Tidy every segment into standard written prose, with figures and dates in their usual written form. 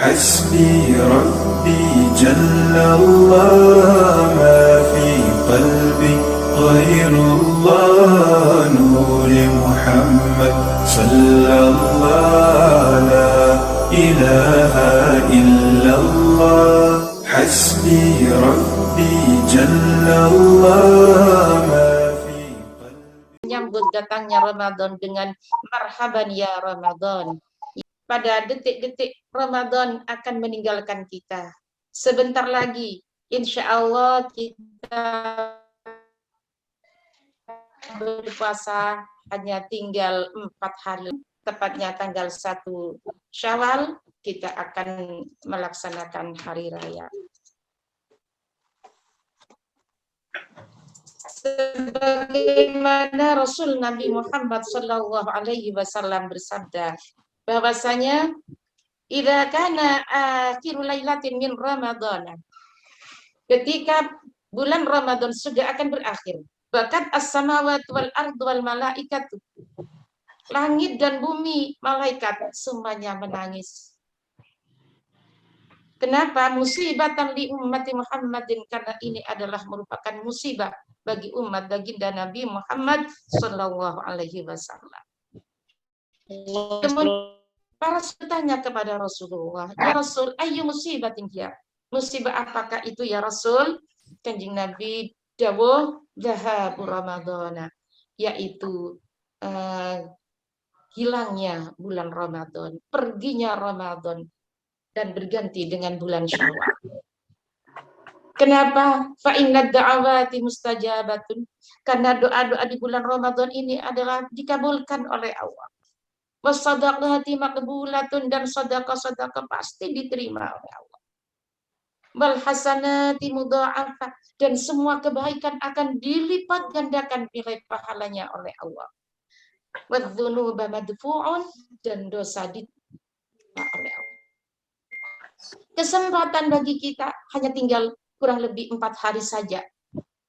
حسبي ربي جل الله ما في قلبي غير الله نور محمد صلى الله لا إله إلا الله حسبي ربي جل الله ما في قلبي. Menyambut datangnya Ramadan dengan marhaban ya Ramadan. Pada detik-detik Ramadan akan meninggalkan kita. Sebentar lagi, insya Allah kita berpuasa hanya tinggal 4 hari. Tepatnya tanggal 1 Syawal, kita akan melaksanakan hari raya. Sebagaimana Rasul Nabi Muhammad Sallallahu Alaihi Wasallam bersabda, bahwasanya idza kana akhirul lailatin min Ramadan, ketika bulan Ramadan sudah akan berakhir, bakat as-samawati wal ardu wal malaikatu, langit dan bumi, malaikat semuanya menangis. Kenapa? Musibatan li ummati Muhammadin, karena ini adalah merupakan musibah bagi umat baginda Nabi Muhammad Sallallahu Alaihi Wasallam. Kemudian para bertanya kepada Rasulullah, ya Rasul, ayu musibatin ya? Musibah apakah itu ya Rasul? Kanjeng Nabi dawuh dhahabu Ramadhana, yaitu hilangnya bulan Ramadan, perginya Ramadan dan berganti dengan bulan Syawal. Kenapa? Fa inna da'awati mustajabatun. Karena doa-doa di bulan Ramadan ini adalah dikabulkan oleh Allah. Wasadaqati maqbulatun, dan sedekah-sedekah pasti diterima oleh Allah. Wal hasanati mudha'afah, dan semua kebaikan akan dilipat gandakan nilai pahalanya oleh Allah. Wadzunuba madfu'un, dan dosa diterima oleh Allah. Kesempatan bagi kita hanya tinggal kurang lebih 4 hari saja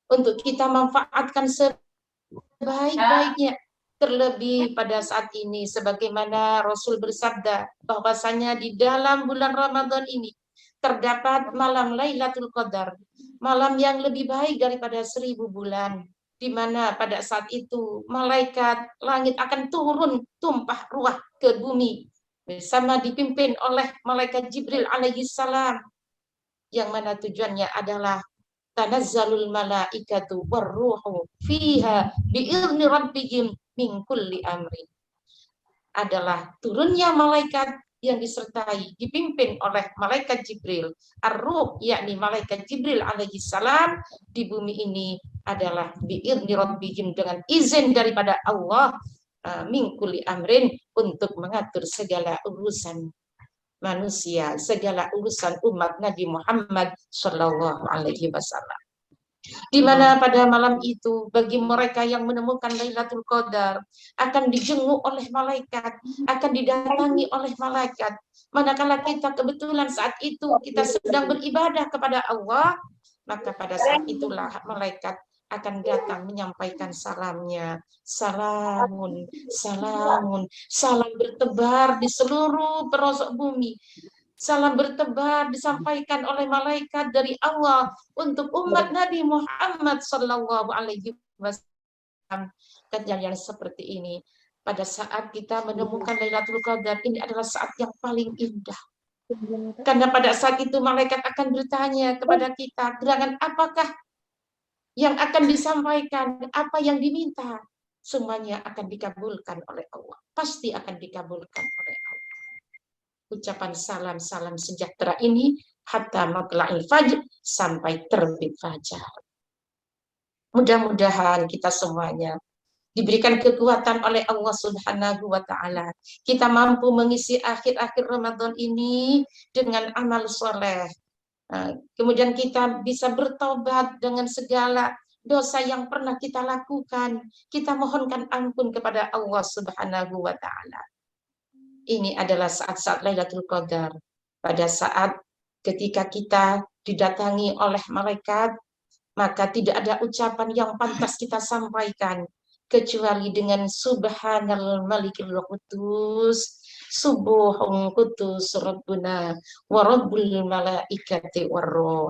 untuk kita manfaatkan sebaik-baiknya. Terlebih pada saat ini, sebagaimana Rasul bersabda, bahwasanya di dalam bulan Ramadan ini terdapat malam Lailatul Qadar, malam yang lebih baik daripada 1000 bulan, di mana pada saat itu malaikat langit akan turun tumpah ruah ke bumi, bersama dipimpin oleh malaikat Jibril alaihi salam, yang mana tujuannya adalah tanazzalul malaikatu warruhu fiha bi'izni rabbihim min kulli amri. Adalah turunnya malaikat yang disertai dipimpin oleh malaikat Jibril. Ar-ruh, yakni malaikat Jibril alaihi salam, di bumi ini adalah bi'izni rabbihim, dengan izin daripada Allah, min kulli amrin, untuk mengatur segala urusan manusia, segala urusan umat Nabi Muhammad Shallallahu Alaihi Wasallam. Di mana pada malam itu bagi mereka yang menemukan Lailatul Qadar akan dijenguk oleh malaikat, akan didatangi oleh malaikat. Manakala kita kebetulan saat itu kita sedang beribadah kepada Allah, maka pada saat itulah malaikat akan datang menyampaikan salamnya. Salamun, salamun, salam bertebar di seluruh pelosok bumi. Salam bertebar disampaikan oleh malaikat dari Allah untuk umat Nabi Muhammad Sallallahu Alaihi Wasallam. Kejadian seperti ini pada saat kita menemukan Lailatul Qadar, ini adalah saat yang paling indah. Karena pada saat itu malaikat akan bertanya kepada kita, gerangan apakah yang akan disampaikan, apa yang diminta, semuanya akan dikabulkan oleh Allah. Pasti akan dikabulkan oleh Allah. Ucapan salam-salam sejahtera ini hatta matla'il fajr, sampai terbit fajar. Mudah-mudahan kita semuanya diberikan kekuatan oleh Allah Subhanahu wa Ta'ala. Kita mampu mengisi akhir-akhir Ramadan ini dengan amal soleh. Kemudian kita bisa bertobat dengan segala dosa yang pernah kita lakukan. Kita mohonkan ampun kepada Allah Subhanahu wa Ta'ala. Ini adalah saat-saat Lailatul Qadar. Pada saat ketika kita didatangi oleh malaikat, maka tidak ada ucapan yang pantas kita sampaikan kecuali dengan Subhanal Malikil Qudus, Subuhun quddus rabbuna wa rabbul malaikati warruh.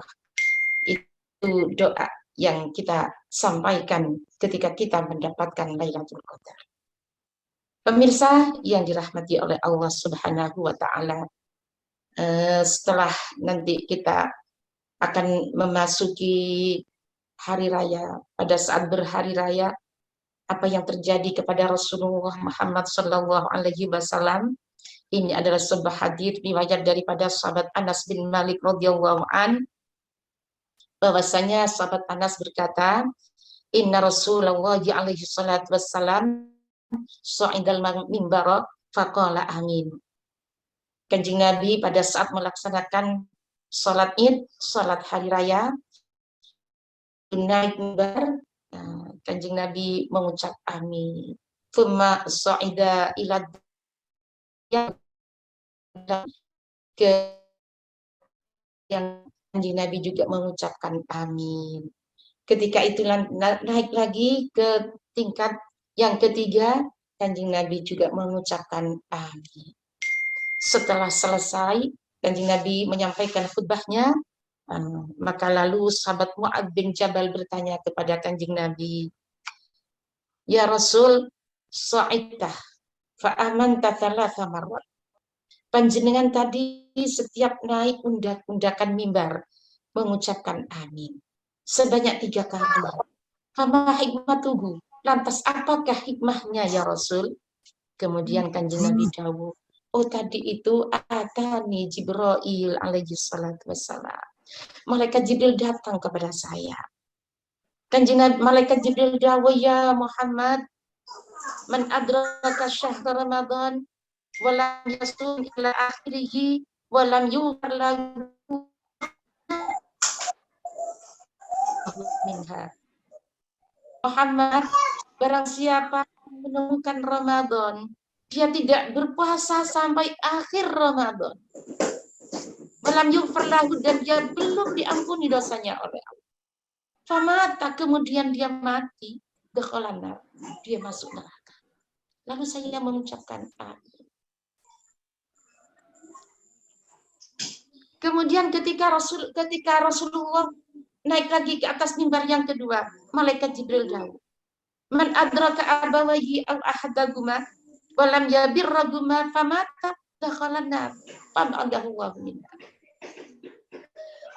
Itu doa yang kita sampaikan ketika kita mendapatkan Lailatul Qadar. Pemirsa yang dirahmati oleh Allah Subhanahu wa taala, setelah nanti kita akan memasuki hari raya, pada saat berhari raya, apa yang terjadi kepada Rasulullah Muhammad Sallallahu Alaihi Wasallam. Ini adalah sebuah hadis riwayat daripada sahabat Anas bin Malik radhiyallahu an, bahwasanya sahabat Anas berkata, Inna Rasulullah alaihi salatu wassalam sa'idal mimbara faqala amin. Kanjeng Nabi pada saat melaksanakan sholat Id, sholat hari raya, naik mimbar, Kanjeng Nabi mengucap amin. Thumma sa'ida ila ke yang Kanjeng Nabi juga mengucapkan amin. Ketika itu naik lagi ke tingkat yang ketiga, Kanjeng Nabi juga mengucapkan amin. Setelah selesai, Kanjeng Nabi menyampaikan khutbahnya, maka lalu sahabat Mu'adz bin Jabal bertanya kepada Kanjeng Nabi, Ya Rasul, sa'idtah fa'amanta thalatha marrat. Panjenengan tadi setiap naik undakan mimbar mengucapkan amin sebanyak 3 kali. Fama hikmatuhu. Lantas apakah hikmahnya ya Rasul? Kemudian Kanjeng Nabi dawuh, oh tadi itu atani Jibril alaihi salatu wassalam. Malaikat Jibril datang kepada saya. Kanjeng Nabi, malaikat Jibril dawuh, ya Muhammad, man adraka syahr Ramadan walam yasum ila akhirih walam yughfar lahu minha. Muhammad, barang siapa menemukan Ramadan, dia tidak berpuasa sampai akhir Ramadan. Walam yughfar lahu, dan dia belum diampuni dosanya oleh Allah. Famata, kemudian dia mati, dakhalana, dia masuk neraka. Lalu saya mengucapkan amin. Kemudian ketika Rasulullah naik lagi ke atas mimbar yang kedua, malaikat Jibril dawuh, man adraka abawahi aw ahadaguma walam yabirraguma famata dakhalana fab'adahu wa minna.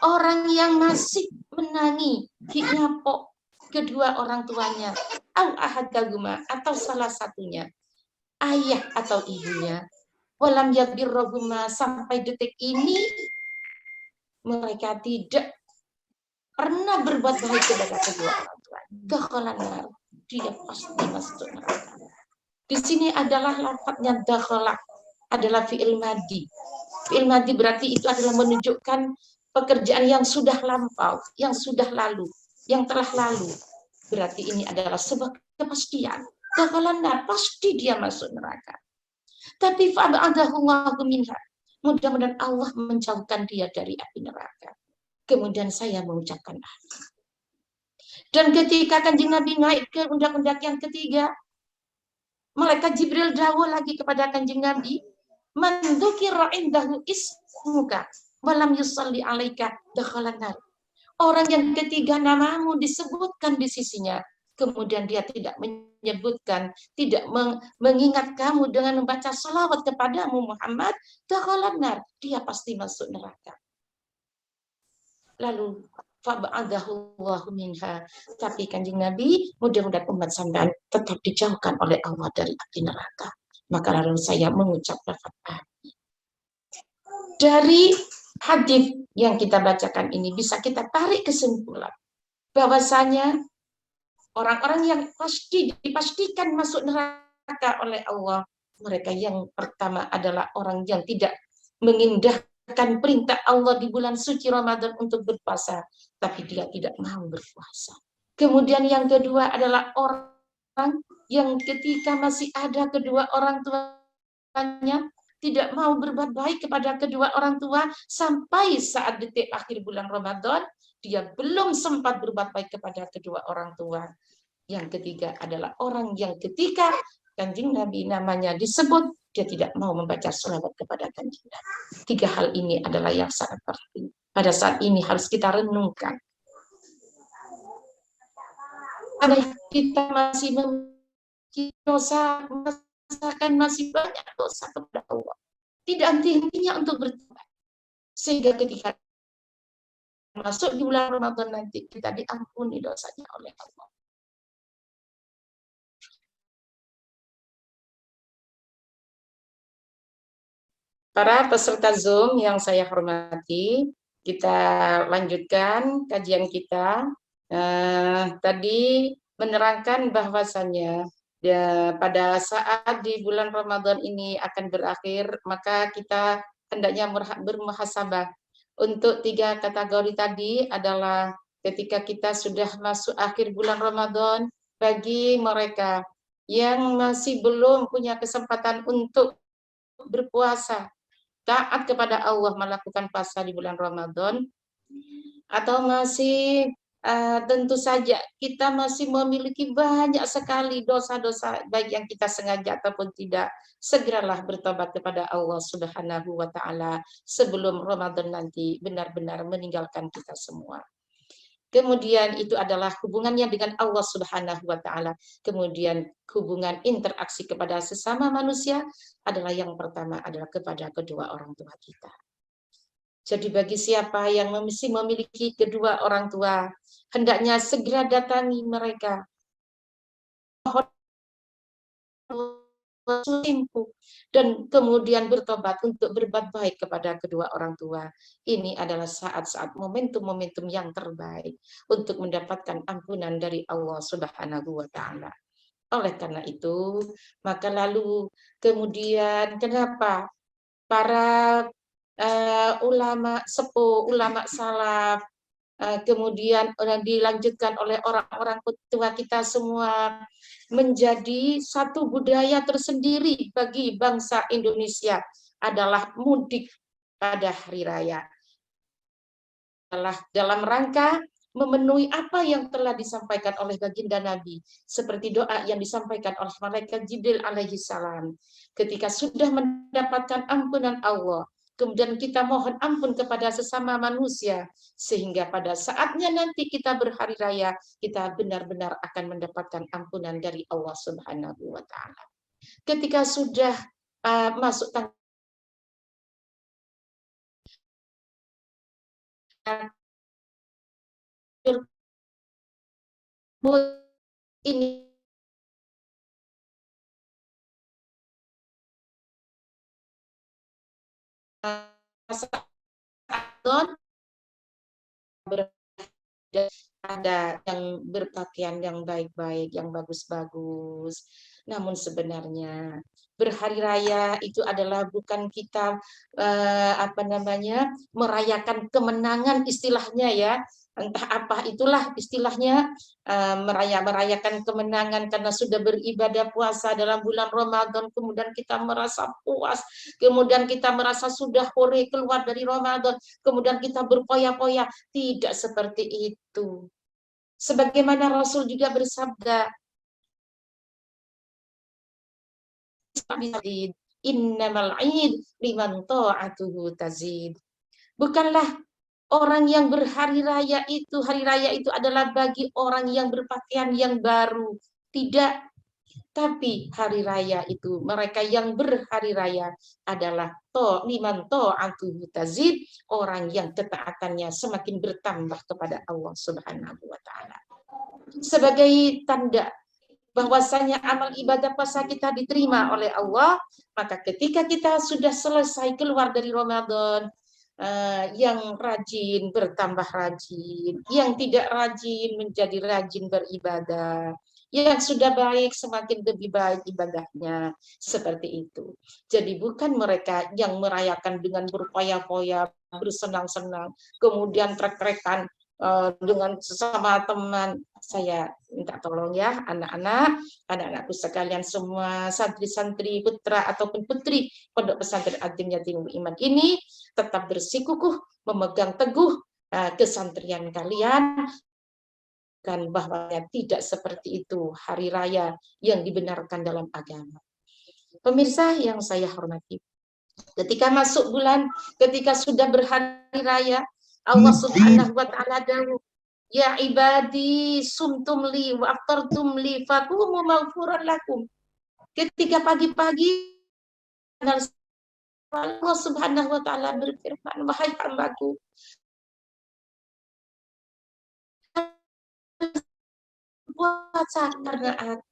Orang yang masih menangi hinyapok kedua orang tuanya, aw ahadaguma, atau salah satunya, ayah atau ibunya, walam yabirraguma, sampai detik ini mereka tidak pernah berbuat baik kepada kedua orang tua, dakhalana, dia pasti masuk neraka. Di sini adalah lafadznya dakhala, adalah fi'il madhi. Fi'il madhi berarti itu adalah menunjukkan pekerjaan yang sudah lampau, yang sudah lalu, yang telah lalu. Berarti ini adalah sebuah kepastian. Dakhalana, pasti dia masuk neraka. Tapi fa'adahu Allahu minha, mudah-mudahan Allah menjauhkan dia dari api neraka. Kemudian saya mengucapkan amin. Dan ketika Kanjeng Nabi naik ke undak-undak yang ketiga, malaikat Jibril dawuh lagi kepada Kanjeng Nabi, man dzukira indahu ismuka walam yusalli alaika dakhalan nar. Orang yang ketiga namamu disebutkan di sisinya, kemudian dia tidak menyebutkan, tidak mengingat kamu dengan membaca salawat kepadamu Muhammad, dakhalan nar, dia pasti masuk neraka. Lalu fa'adahu Allahu minha, tapi Kanjeng Nabi, mudah-mudahan umat sampean tetap dijauhkan oleh Allah dari api neraka. Maka lalu saya mengucap lafaz amin. Dari hadis yang kita bacakan ini bisa kita tarik kesimpulan bahwasanya orang-orang yang dipastikan masuk neraka oleh Allah, mereka yang pertama adalah orang yang tidak mengindahkan perintah Allah di bulan suci Ramadan untuk berpuasa, tapi dia tidak mau berpuasa. Kemudian yang kedua adalah orang yang ketika masih ada kedua orang tuanya, tidak mau berbuat baik kepada kedua orang tua sampai saat detik akhir bulan Ramadan, dia belum sempat berbuat baik kepada kedua orang tua. Yang ketiga adalah orang yang ketika Kanjeng Nabi namanya disebut dia tidak mau membaca sholawat kepada kanjeng Nabi. 3 hal ini adalah yang sangat penting. Pada saat ini harus kita renungkan. Karena kita masih memiliki dosa, merasakan masih banyak dosa kepada Allah. Tidak henti-hentinya untuk bertobat. Sehingga ketika masuk di bulan Ramadan nanti, kita diampuni dosanya oleh Allah. Para peserta Zoom yang saya hormati, kita lanjutkan kajian kita. Tadi menerangkan bahwasannya pada saat di bulan Ramadan ini akan berakhir, maka kita hendaknya bermuhasabah. Untuk 3 kategori tadi adalah ketika kita sudah masuk akhir bulan Ramadan, bagi mereka yang masih belum punya kesempatan untuk berpuasa, taat kepada Allah melakukan puasa di bulan Ramadan, atau masih tentu saja kita masih memiliki banyak sekali dosa-dosa baik yang kita sengaja ataupun tidak, segeralah bertobat kepada Allah Subhanahu wa taala sebelum Ramadan nanti benar-benar meninggalkan kita semua. Kemudian itu adalah hubungannya dengan Allah Subhanahu wa taala. Kemudian hubungan interaksi kepada sesama manusia adalah yang pertama adalah kepada kedua orang tua kita. Jadi bagi siapa yang masih memiliki kedua orang tua, hendaknya segera datangi mereka. Dan kemudian bertobat untuk berbuat baik kepada kedua orang tua. Ini adalah saat-saat momentum-momentum yang terbaik untuk mendapatkan ampunan dari Allah Subhanahu wa taala. Oleh karena itu, maka lalu kemudian kenapa para ulama sepuh, ulama salaf, kemudian dilanjutkan oleh orang-orang tua kita semua, menjadi satu budaya tersendiri bagi bangsa Indonesia adalah mudik pada hari raya. Adalah dalam rangka memenuhi apa yang telah disampaikan oleh baginda Nabi, seperti doa yang disampaikan oleh malaikat Jibril alaihi salam ketika sudah mendapatkan ampunan Allah, kemudian kita mohon ampun kepada sesama manusia, sehingga pada saatnya nanti kita berhari raya, kita benar-benar akan mendapatkan ampunan dari Allah Subhanahu wa taala. Ketika sudah masuk tanggal ini ada yang berpakaian yang baik-baik, yang bagus-bagus. Namun sebenarnya berhari raya itu adalah bukan kita merayakan kemenangan istilahnya ya. Entah apa itulah istilahnya, merayakan kemenangan karena sudah beribadah puasa dalam bulan Ramadan, kemudian kita merasa puas, kemudian kita merasa sudah hore keluar dari Ramadan, kemudian kita berpoya-poya. Tidak seperti itu. Sebagaimana Rasul juga bersabda, innamal id liman ta'atuhu tazid. Bukanlah orang yang berhari raya itu, hari raya itu adalah bagi orang yang berpakaian yang baru. Tidak. Tapi hari raya itu, mereka yang berhari raya adalah liman ta'atuhu tazid, orang yang ketaatannya semakin bertambah kepada Allah Subhanahu wa taala. Sebagai tanda bahwasanya amal ibadah puasa kita diterima oleh Allah, maka ketika kita sudah selesai keluar dari Ramadan, yang rajin bertambah rajin, yang tidak rajin menjadi rajin beribadah, yang sudah baik semakin lebih baik ibadahnya, seperti itu. Jadi bukan mereka yang merayakan dengan berpoya-poya, bersenang-senang, kemudian trek-trekan dengan sesama teman. Saya minta tolong ya anak-anakku sekalian semua, santri-santri putra ataupun putri Pondok Pesantren Adim Yatimul Iman ini tetap bersikukuh memegang teguh kesantrian kalian, kan bahwa tidak seperti itu hari raya yang dibenarkan dalam agama. Pemirsa yang saya hormati, ketika masuk bulan, ketika sudah berhari raya, Allah Subhanahu wa taala dawuh, ya ibadi sumtum li wa aftartum li fakumu maghfuran lakum. Ketika pagi-pagi Allah Subhanahu wa taala berfirman, wahai hambaku, puasa karena aku,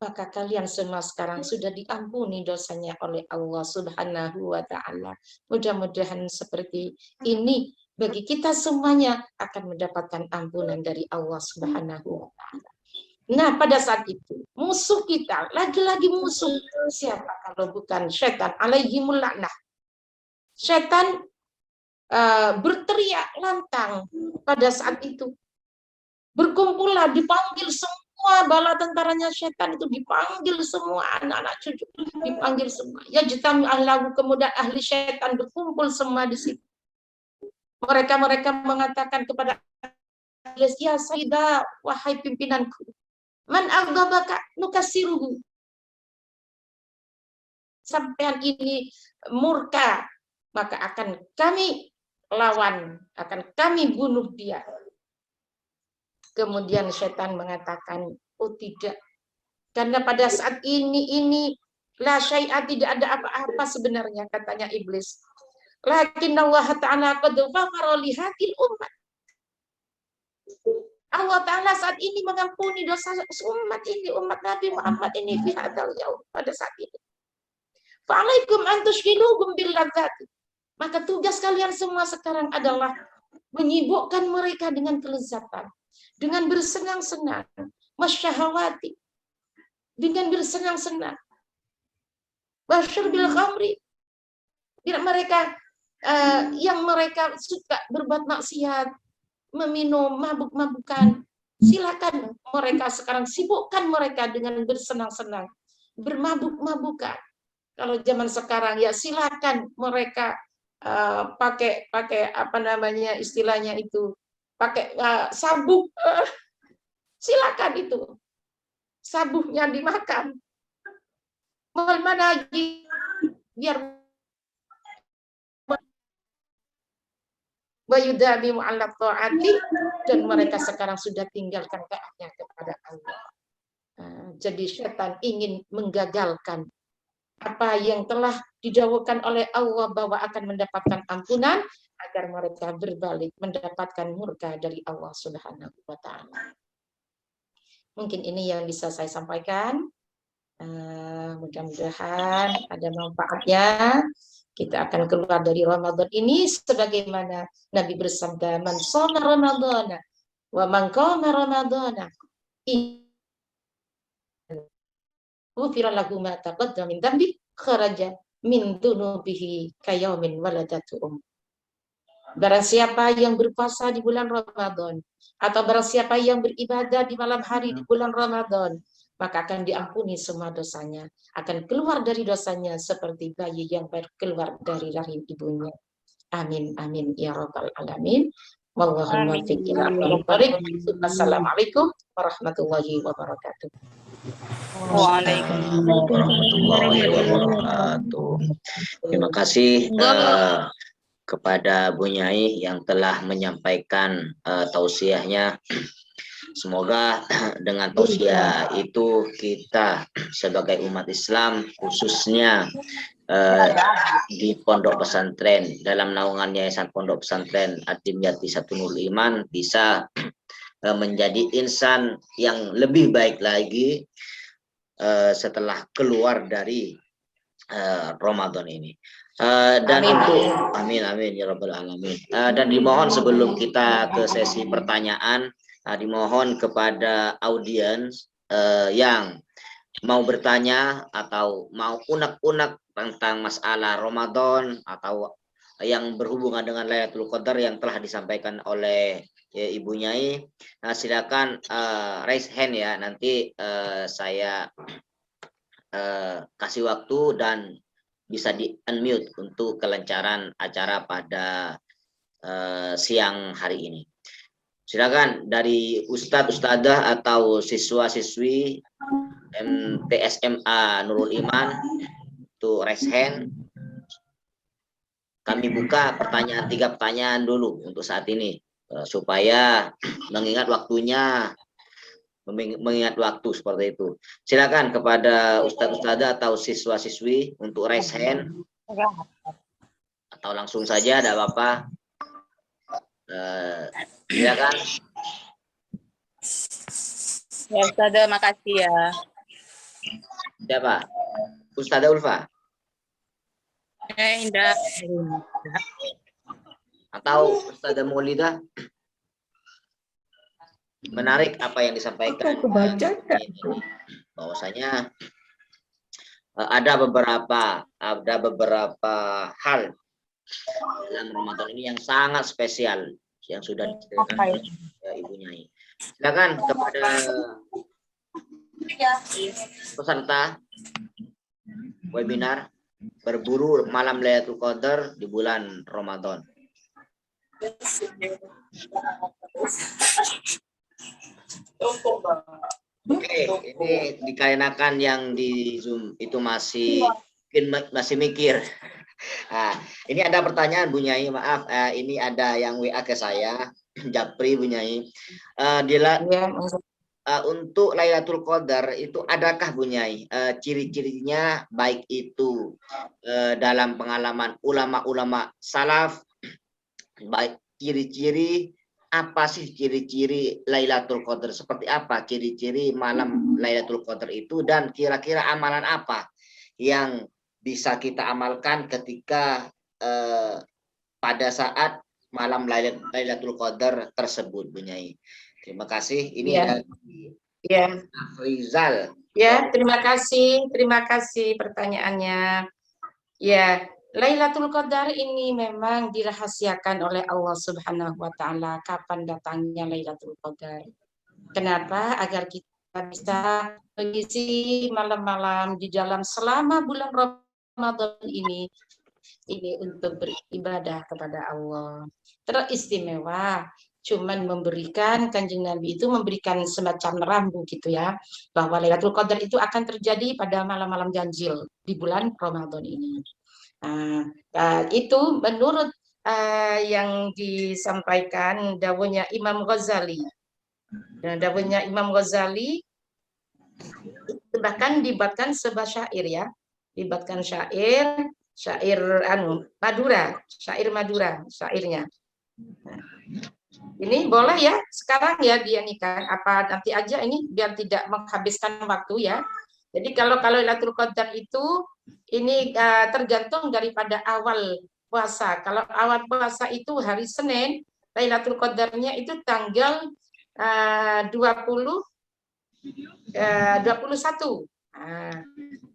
maka kalian semua sekarang sudah diampuni dosanya oleh Allah Subhanahu wa taala. Mudah-mudahan seperti ini bagi kita semuanya akan mendapatkan ampunan dari Allah Subhanahu wa taala. Nah, pada saat itu, musuh kita, lagi-lagi musuh, siapa kalau bukan setan, alaihimul laknah. Setan berteriak lantang pada saat itu. Berkumpullah, dipanggil semua bala tentaranya setan itu, dipanggil semua anak-anak cucu, dipanggil semua. Ya jitami ahlahu, kemudian ahli setan berkumpul semua di situ. Mereka mengatakan kepada iblis, ya Sayyidah, wahai pimpinanku, man aghdabaka nukasiruhu. Sampean ini murka, maka akan kami lawan, akan kami bunuh dia. Kemudian setan mengatakan, oh tidak, karena pada saat ini la syai'a, tidak ada apa-apa sebenarnya, katanya iblis. Lakin Allah Ta'ala qad ghafara li hadhil ummah. Allah Ta'ala saat ini mengampuni dosa umat ini, umat Nabi Muhammad ini fi hadzal yaum, pada saat ini. Fa'alaikum an tushghiluhum bil ladzati. Maka tugas kalian semua sekarang adalah menyibukkan mereka dengan kelezatan, dengan bersenang-senang, masyahawati, dengan bersenang-senang. Basyir bil khamri, bila mereka yang mereka suka berbuat maksiat, meminum, mabuk-mabukan, silakan mereka sekarang sibukkan mereka dengan bersenang-senang, bermabuk-mabukan. Kalau zaman sekarang ya silakan mereka pakai apa namanya istilahnya itu, pakai sabuk, silakan itu, sabuknya dimakan. Mana lagi biar wayudami mu'allaf ta'ati, dan mereka sekarang sudah tinggalkan taatnya kepada Allah. Jadi setan ingin menggagalkan apa yang telah didawukan oleh Allah bahwa akan mendapatkan ampunan, agar mereka berbalik mendapatkan murka dari Allah Subhanahu wa taala. Mungkin ini yang bisa saya sampaikan. Mudah-mudahan ada manfaatnya. Kita akan keluar dari Ramadan ini sebagaimana Nabi bersabda, man shoma ramadhana wa man qama ramadhana ghufira lahu ma taqaddama min dhanbi kharaja min dunubihi kayaumin waladatu. Barang siapa yang berpuasa di bulan Ramadan, atau barang siapa yang beribadah di malam hari di bulan Ramadan, maka akan diampuni semua dosanya, akan keluar dari dosanya seperti bayi yang baru keluar dari rahim ibunya. Amin amin ya rabbal alamin. Wallahul muwaffiq ila aqwamit thoriq. Assalamualaikum warahmatullahi wabarakatuh. Waalaikumsalam warahmatullahi wabarakatuh. Terima kasih kepada Bu Nyai yang telah menyampaikan tausiahnya. Semoga dengan tausiah itu kita sebagai umat Islam, khususnya di pondok pesantren, dalam naungan Yayasan Pondok Pesantren At-Timyati Satunul Iman, bisa menjadi insan yang lebih baik lagi setelah keluar dari Ramadan ini. Dan untuk amin amin ya rabbal alamin. Dan dimohon sebelum kita ke sesi pertanyaan, dimohon kepada audiens yang mau bertanya atau mau unek-unek tentang masalah Ramadan atau yang berhubungan dengan Lailatul Qadar yang telah disampaikan oleh Ibu Nyai, silakan raise hand ya, nanti saya kasih waktu dan bisa di unmute untuk kelancaran acara pada siang hari ini. Silakan dari Ustadz, Ustadzah atau siswa-siswi MTSMA Nurul Iman to raise hand. Kami buka pertanyaan 3 pertanyaan dulu untuk saat ini supaya mengingat waktunya, mengingat waktu seperti itu. Silakan kepada Ustadz, Ustadzah atau siswa-siswi untuk raise hand atau langsung saja, tidak apa-apa. Silakan. Ya Ustazah, makasih ya. Siapa? Ustazah Ulfa Indah. atau Ustazah Maulidah? Menarik apa yang disampaikan. Bahwasanya ada beberapa hal dalam Ramadan ini yang sangat spesial yang sudah diceritakan Ibu Nyai. Silakan kepada peserta webinar berburu malam Lailatul Qadar di bulan Ramadan. Oke, ini dikarenakan yang di Zoom itu masih mikir. Nah, ini ada pertanyaan Bu Nyai, maaf, ini ada yang WA ke saya, Japri Bu Nyai. Untuk Lailatul Qadar itu adakah Bu Nyai ciri-cirinya, baik itu dalam pengalaman ulama-ulama salaf, baik ciri-ciri apa sih ciri-ciri Lailatul Qadar, seperti apa ciri-ciri malam Lailatul Qadar itu, dan kira-kira amalan apa yang bisa kita amalkan ketika pada saat malam Lailatul Qadar tersebut Bu Nyai. Terima kasih. Ini ya. Rizal. Ya, terima kasih pertanyaannya. Ya, Lailatul Qadar ini memang dirahasiakan oleh Allah Subhanahu wa taala kapan datangnya Lailatul Qadar. Kenapa? Agar kita bisa mengisi malam-malam di dalam selama bulan Ramadan ini untuk beribadah kepada Allah. Teristimewa, cuman memberikan, Kanjeng Nabi itu memberikan semacam rambu gitu ya, bahwa Lailatul Qadar itu akan terjadi pada malam-malam ganjil di bulan Ramadan ini. Itu menurut yang disampaikan dawuhnya Imam Ghazali. Dan dawuhnya Imam Ghazali bahkan dibuatkan sebuah syair ya, dibuatkan syair Madura, syairnya. Ini boleh ya sekarang ya dia nikah apa nanti aja ini biar tidak menghabiskan waktu ya. Jadi kalau Lailatul Qadar itu ini tergantung daripada awal puasa. Kalau awal puasa itu hari Senin, Lailatul Qadarnya itu tanggal 21.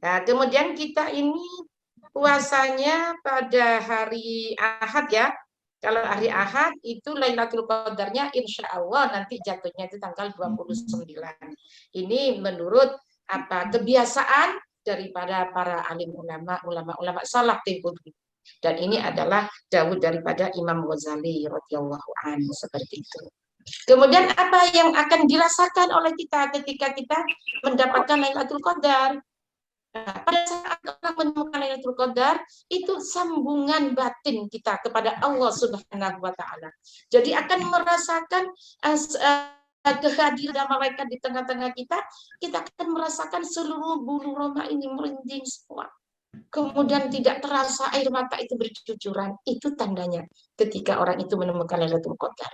Nah, kemudian kita ini puasanya pada hari Ahad ya. Kalau hari Ahad itu Lailatul Qadarnya insya Allah nanti jatuhnya itu tanggal 29. Ini menurut kebiasaan daripada para alim ulama salaf tempo dulu. Dan ini adalah dawuh daripada Imam Ghazali radhiyallahu anhu seperti itu. Kemudian apa yang akan dirasakan oleh kita ketika kita mendapatkan Lailatul Qadar? Nah, pada saat orang menemukan Lailatul Qadar, itu sambungan batin kita kepada Allah Subhanahu wa taala. Jadi akan merasakan kehadiran malaikat di tengah-tengah kita akan merasakan seluruh bulu roma ini merinding semua. Kemudian tidak terasa air mata itu bercucuran. Itu tandanya ketika orang itu menemukan Lailatul Qadar.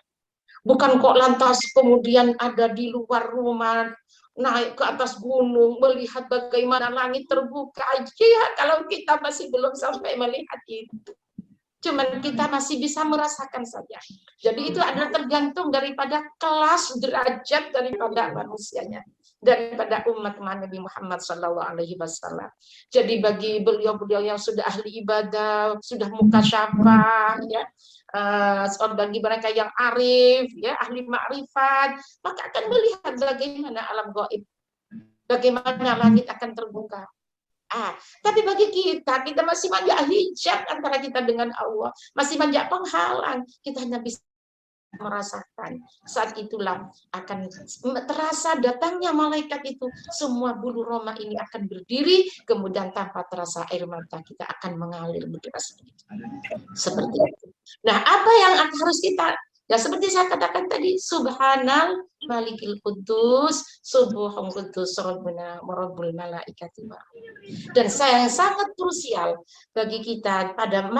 Bukan kok lantas kemudian ada di luar rumah, naik ke atas gunung, melihat bagaimana langit terbuka. Ya, kalau kita masih belum sampai melihat itu. Cuman kita masih bisa merasakan saja. Jadi itu adalah tergantung daripada kelas derajat daripada manusianya, daripada umat Nabi Muhammad SAW. Jadi bagi beliau-beliau yang sudah ahli ibadah, sudah mukasyafah, ya, bagi mereka yang arif, ya, ahli ma'rifat, maka akan melihat bagaimana alam gaib, bagaimana langit akan terbuka. Tapi bagi kita masih banyak hijab antara kita dengan Allah, masih banyak penghalang, kita hanya bisa merasakan. Saat itulah akan terasa datangnya malaikat itu, semua bulu roma ini akan berdiri, kemudian tanpa terasa air mata kita akan mengalir berderas. Seperti itu. Nah, apa yang harus kita, ya seperti saya katakan tadi, subhanal malikil kudus, subuhun kudus, rabbul malaikati. Dan yang sangat krusial bagi kita pada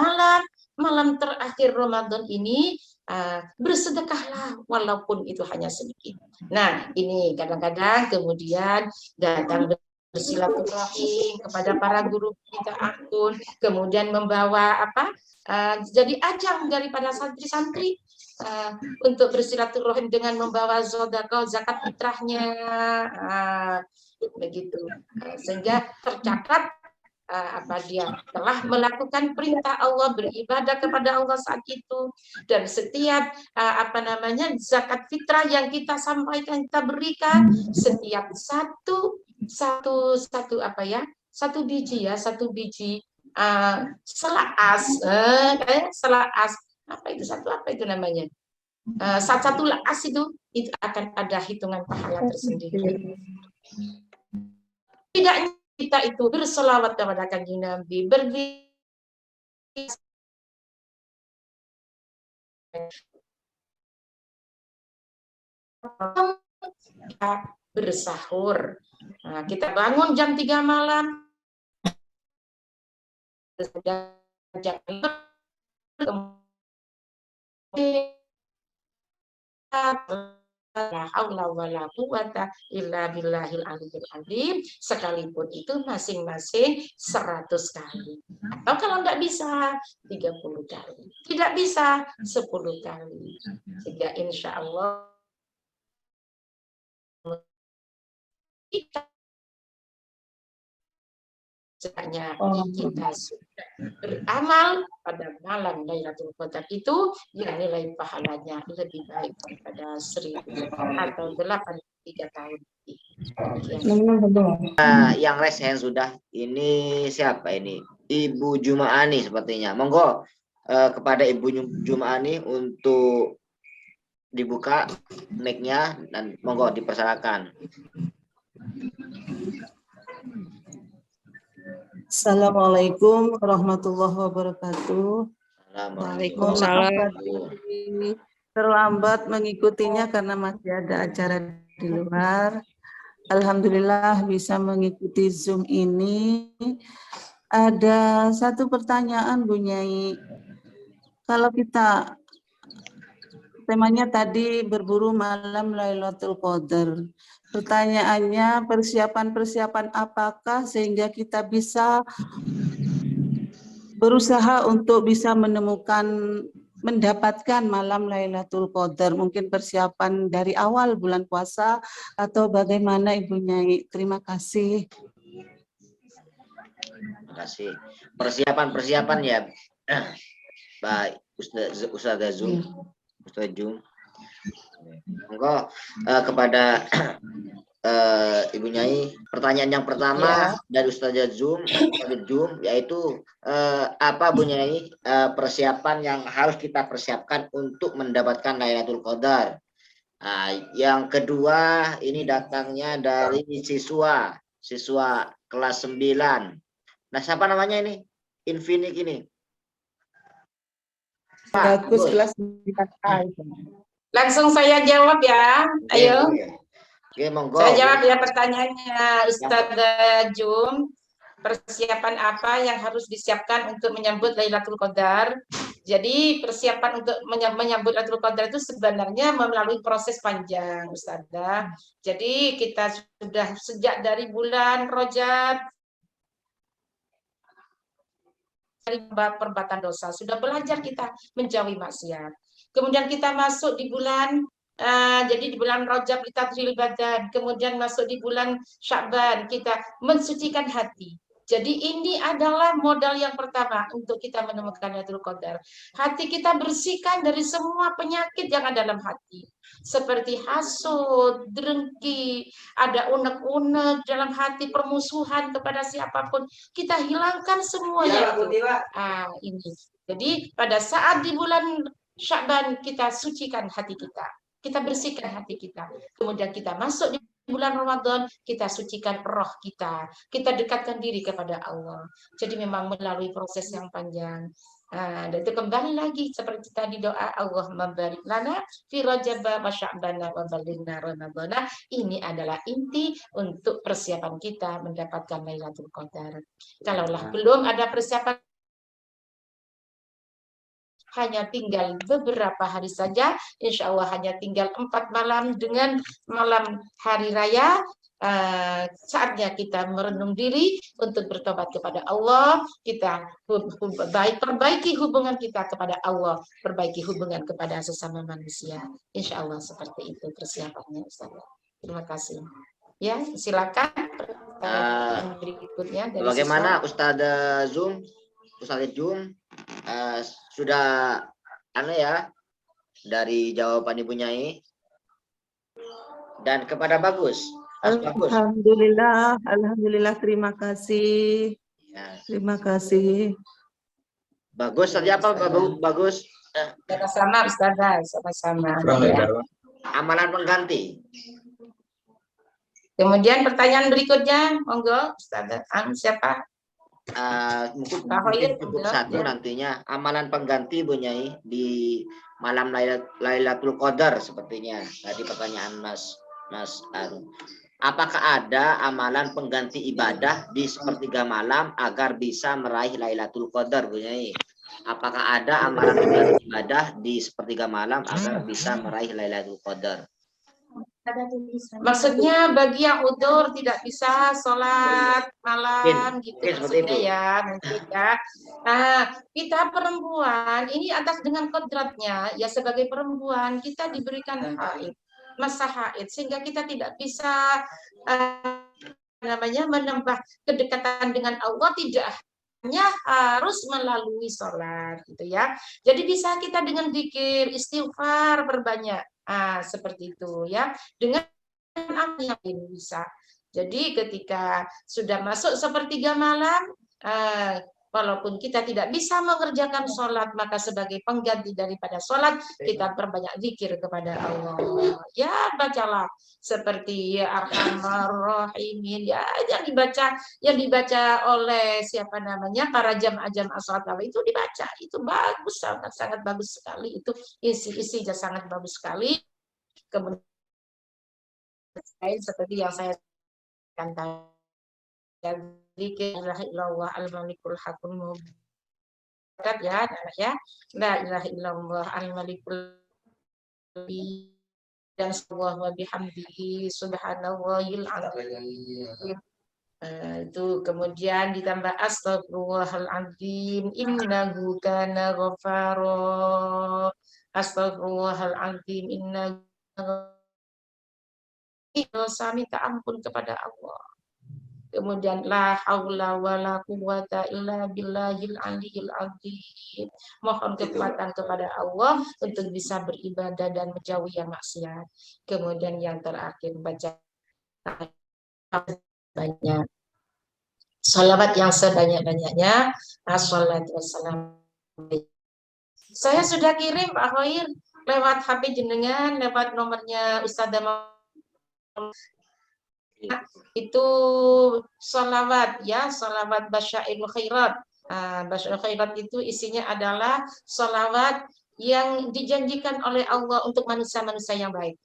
malam terakhir Ramadan ini, bersedekahlah walaupun itu hanya sedikit. Nah, ini kadang-kadang kemudian datang bersilaturahim kepada para guru kita akun, kemudian membawa jadi ajang daripada santri-santri untuk bersilaturahim dengan membawa sedekah zakat fitrahnya, begitu, sehingga tercatat dia telah melakukan perintah Allah, beribadah kepada Allah saat itu, dan setiap zakat fitrah yang kita sampaikan, kita berikan, setiap satu biji selaas, apa itu namanya, satu laas itu akan ada hitungan pahala tersendiri. Tidaknya kita itu berselawat kepada Kanjeng Nabi, bersahur. Nah, kita bangun jam 3 malam, sekalipun itu masing-masing 100 kali, atau kalau tidak bisa 30 kali, tidak bisa 10 kali, sehingga insya Allah kita sudah beramal pada malam Lailatul Qadar itu, yang nilai pahalanya lebih baik daripada 1000 atau 83 tahun. Yang raise hand sudah. Ini siapa ini? Ibu Jumaani sepertinya. Monggo kepada Ibu Jumaani untuk dibuka mic-nya dan monggo dipersilakan. Assalamualaikum warahmatullahi wabarakatuh. Waalaikumsalam. Terlambat mengikutinya karena masih ada acara di luar. Alhamdulillah bisa mengikuti Zoom ini. Ada satu pertanyaan Bu Nyai. Kalau kita temanya tadi berburu malam Lailatul Qadar. Pertanyaannya, persiapan-persiapan apakah sehingga kita bisa berusaha untuk bisa mendapatkan malam Lailatul Qadar? Mungkin persiapan dari awal bulan puasa atau bagaimana Ibu Nyai? Terima kasih. Terima kasih. Persiapan ya, Pak Ustazah Zoom. Ustaz Zoom. Monggo kepada Ibu Nyai, pertanyaan yang pertama dari Ustazah Zoom, yaitu apa Bu Nyai persiapan yang harus kita persiapkan untuk mendapatkan Lailatul Qadar? Yang kedua ini datangnya dari siswa kelas 9. Nah, siapa namanya ini? Infinik ini. Bagus, kelas 9. Langsung saya jawab ya. Ayo. Oke, monggo. Saya jawab ya pertanyaannya Ustazah Jum. Persiapan apa yang harus disiapkan untuk menyambut Lailatul Qadar? Jadi persiapan untuk menyambut Lailatul Qadar itu sebenarnya melalui proses panjang, Ustazah. Jadi kita sudah sejak dari bulan Rajab, dari perbuatan dosa, sudah belajar kita menjauhi maksiat. Kemudian kita masuk di bulan jadi di bulan Rajab kita tathil badan, kemudian masuk di bulan Sya'ban kita mensucikan hati. Jadi ini adalah modal yang pertama untuk kita menemukan Lailatul Qadar. Hati kita bersihkan dari semua penyakit yang ada dalam hati. Seperti hasud, dengki, ada unek-unek dalam hati, permusuhan kepada siapapun. Kita hilangkan semuanya itu. Ini. Jadi pada saat di bulan Sya'ban kita sucikan hati kita. Kita bersihkan hati kita. Kemudian kita masuk di bulan Ramadan, kita sucikan roh kita. Kita dekatkan diri kepada Allah. Jadi memang melalui proses yang panjang. Nah, dan itu kembali lagi seperti tadi doa Allahumma barik lana fi rajaba wa sya'bana wa balighna ramadhana. Ini adalah inti untuk persiapan kita mendapatkan Lailatul Qadar. Kalaulah belum ada persiapan, hanya tinggal beberapa hari saja, insya Allah hanya tinggal 4 malam dengan malam hari raya. Saatnya kita merenung diri untuk bertobat kepada Allah, kita perbaiki hubungan kita kepada Allah, perbaiki hubungan kepada sesama manusia. Insya Allah seperti itu persiapannya, Ustaz. Terima kasih. Ya, silakan berikutnya dari bagaimana Ustaz Zoom, sudah dari jawaban Ibu Nyai dan kepada Bagus. Alhamdulillah, alhamdulillah, terima kasih. Ya. Terima kasih. Bagus, tadi apa Bagus? Sama-sama Ustazah, sama-sama. Ya. Amalan pengganti. Kemudian pertanyaan berikutnya, monggo Ustazah. Siapa? Mungkin cukup satu nantinya, amalan pengganti Bu Nyai di malam Lailatul Qadar sepertinya. Tadi pertanyaan Mas apakah ada amalan pengganti ibadah di sepertiga malam agar bisa meraih Lailatul Qadar Bu Nyai? Apakah ada amalan pengganti ibadah di sepertiga malam agar bisa meraih Lailatul Qadar? Maksudnya bagi yang udur tidak bisa sholat malam gitu maksudnya ya, mungkin ya. Nah, kita perempuan ini atas dengan kodratnya ya, sebagai perempuan kita diberikan haid, masa haid, sehingga kita tidak bisa menambah kedekatan dengan Allah, tidak hanya harus melalui sholat gitu ya. Jadi bisa kita dengan zikir, istighfar berbanyak. Seperti itu ya, dengan yakin bisa. Jadi ketika sudah masuk sepertiga malam, walaupun kita tidak bisa mengerjakan sholat, maka sebagai pengganti daripada sholat kita perbanyak zikir kepada Allah. Ya, bacalah seperti ya Arhamar Rahimin, ya yang dibaca oleh siapa namanya para jamaah sholat itu dibaca, itu bagus, sangat bagus sekali, itu isi-isinya sangat bagus sekali. Kemudian seperti yang saya katakan, zikir la ilaha illallah al-malikul hakim ya, la ilaha illallah al-malikul dan subhanahu wa bihamdihi subhanallahil azim. Itu kemudian ditambah astagfirullahaladzim innahu kana ghafara, astagfirullahaladzim innahu dosa, minta ampun kepada Allah. Kemudian la haula wala quwata illa billahil aliyil azim. Mohon kekuatan kepada Allah untuk bisa beribadah dan menjauhi yang maksiat. Kemudian yang terakhir baca banyak salawat yang sebanyak-banyaknya. Assalatu wassalam. Saya sudah kirim Pak Khair lewat HP jenengan, lewat nomornya Ustadzah itu salawat ya, salawat Basyairul Khairat. Basyairul Khairat itu isinya adalah salawat yang dijanjikan oleh Allah untuk manusia-manusia yang baik.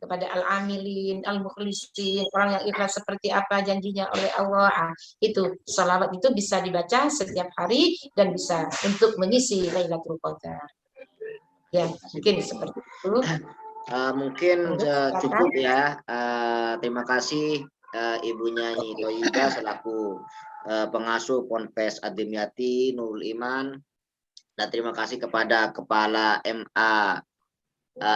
Kepada al-amilin, al-mukhlisin, orang yang ikhlas seperti apa janjinya oleh Allah. Itu salawat itu bisa dibaca setiap hari dan bisa untuk mengisi Lailatul Qadar. Ya, mungkin seperti itu. Mungkin cukup ya. Terima kasih Ibu Nyai Thoyibah selaku pengasuh Ponpes Adimyati Nurul Iman, dan terima kasih kepada Kepala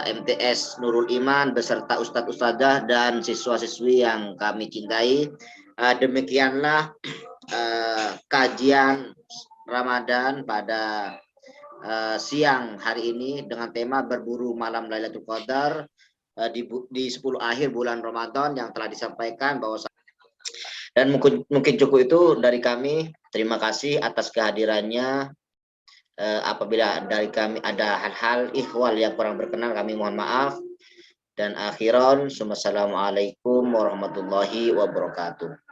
MTS Nurul Iman beserta Ustadz Ustadzah dan siswa-siswi yang kami cintai. Demikianlah kajian Ramadan pada siang hari ini dengan tema berburu malam Lailatul Qadar di 10 akhir bulan Ramadan yang telah disampaikan bahwa, dan mungkin cukup itu dari kami. Terima kasih atas kehadirannya. Apabila dari kami ada hal-hal ihwal yang kurang berkenan, kami mohon maaf. Dan akhiran, assalamualaikum warahmatullahi wabarakatuh.